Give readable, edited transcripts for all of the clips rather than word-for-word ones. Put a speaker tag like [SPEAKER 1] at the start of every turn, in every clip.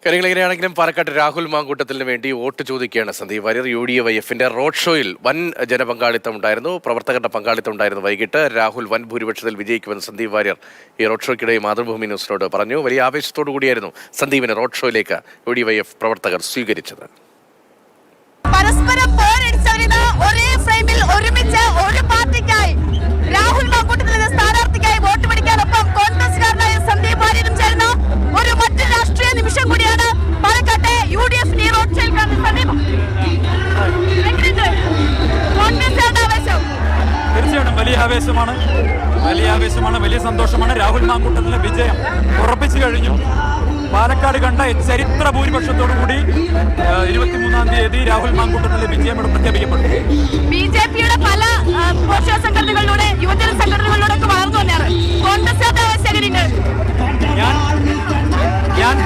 [SPEAKER 1] കാര്യങ്ങളെങ്ങനെയാണെങ്കിലും പാലക്കാട് രാഹുൽ മാങ്കൂട്ടത്തിന് വേണ്ടി വോട്ട് ചോദിക്കുകയാണ് സന്ദീപ് വാര്യർ. UDF-ന്റെ റോഡ് ഷോയിൽ വൻ ജനപങ്കാളിത്തം ഉണ്ടായിരുന്നു, പ്രവർത്തകരുടെ പങ്കാളിത്തം ഉണ്ടായിരുന്നു. വൈകിട്ട് രാഹുൽ വൻ ഭൂരിപക്ഷത്തിൽ വിജയിക്കുമെന്ന് സന്ദീപ് വാര്യർ ഈ റോഡ് ഷോയ്ക്കിടെ മാതൃഭൂമി ന്യൂസിനോട് പറഞ്ഞു. വലിയ ആവേശത്തോടു കൂടിയായിരുന്നു സന്ദീപിനെ റോഡ് ഷോയിലേക്ക് UDF പ്രവർത്തകർ സ്വീകരിച്ചത്.
[SPEAKER 2] പരസ്പരം പോരടിച്ചവരിത് ഒരേ ഫ്രെയിമിൽ ഒരുമിച്ച് ഒരു പാർട്ടിക്കായി രാഹുൽ മാങ്കൂട്ടത്തിന് സ്ഥാനാർത്ഥിക്കായി വോട്ട് പിടിക്കാനൊപ്പം കോൺഗ്രസ്സുകാരനായ സന്ദീപ് വാര്യരും ചേർന്ന ഒരു മറ്റു രാഷ്ട്രീയ നിമിഷം കൂടിയാണ് പാലക്കാട്ടെ UDF റോഡ് ഷോയിൽ കാണുന്നത്. കോൺഗ്രസ്സുകാരുടെ ആവേശം
[SPEAKER 3] തീർച്ചയായിട്ടും വലിയ ആവേശമാണ്, വലിയ സന്തോഷമാണ്. രാഹുൽ മാങ്കൂട്ടത്തിലെ വിജയം ഉറപ്പിച്ചു കഴിഞ്ഞു. പാലക്കാട് കണ്ട ചരിത്ര ഭൂരിപക്ഷത്തോടുകൂടി 23-ാം തീയതി രാഹുൽ മാങ്കൂട്ടത്തിലെ വിജയം ഇവിടെ പ്രഖ്യാപിക്കപ്പെട്ടു.
[SPEAKER 2] BJP-യുടെ പല പോഷക സംഘടനകളിലൂടെ യുവജന സംഘടനകളിലൂടെ ഒക്കെ വളർന്നു വന്നെയാണ് കോൺഗ്രസ് ആവേശകരുണ്ട്.
[SPEAKER 3] ഞാൻ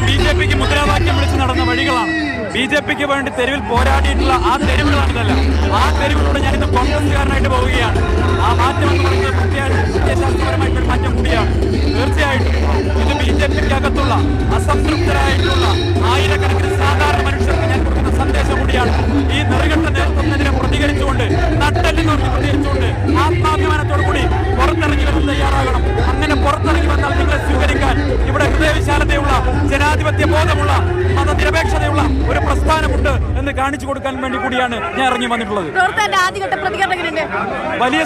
[SPEAKER 3] BJP-ക്ക് മുദ്രാവാക്യം വിളിച്ച് നടന്ന വഴികളാണ്. BJP-ക്ക് വേണ്ടി തെരുവിൽ പോരാടിയിട്ടുള്ള ആ തെരുവുകളാണിതല്ല. ആ തെരുവിലൂടെ ഞാനിന്ന് കോൺഗ്രസ്സുകാരനായിട്ട് പോവുകയാണ്. ആ മാറ്റം എന്ന് പറയുന്നത് പ്രത്യയശാസ്ത്രപരമായിട്ടൊരു മാറ്റം കൂടിയാണ്. തീർച്ചയായിട്ടും ഇത് BJP-ക്കകത്തുള്ള അസംതൃപ്തരായിട്ടുള്ള ആയിരക്കണക്കിന് സാധാരണ മനുഷ്യർക്ക് ഞാൻ കൊടുക്കുന്ന സന്ദേശം കൂടിയാണ്. ഈ നെറുകെട്ട നേതൃത്വത്തിനെതിരെ പ്രതികരിച്ചുകൊണ്ട്, നട്ടെല്ലിനോട് പ്രതികരിച്ചുകൊണ്ട് ആത്മാഭിമാനത്തോടു കൂടി പുറത്തിറങ്ങി വരാൻ തയ്യാറാകണം. അങ്ങനെ പുറത്തിറങ്ങി വന്നാൽ നിങ്ങളെ സ്വീകരിക്കാൻ ഇവിടെ ഹൃദയവിശാലതയുള്ള, ജനാധിപത്യ ബോധമുള്ള, മതനിരപേക്ഷതയുള്ള ഒരു പ്രസ്ഥാനമുണ്ട് എന്ന് കാണിച്ചു കൊടുക്കാൻ വേണ്ടി കൂടിയാണ് ഞാൻ ഇറങ്ങി വന്നിട്ടുള്ളത്. വലിയ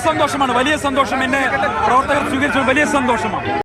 [SPEAKER 3] സന്തോഷം. എന്നെ പ്രവർത്തകർ സ്വീകരിച്ചത് വലിയ സന്തോഷമാണ്.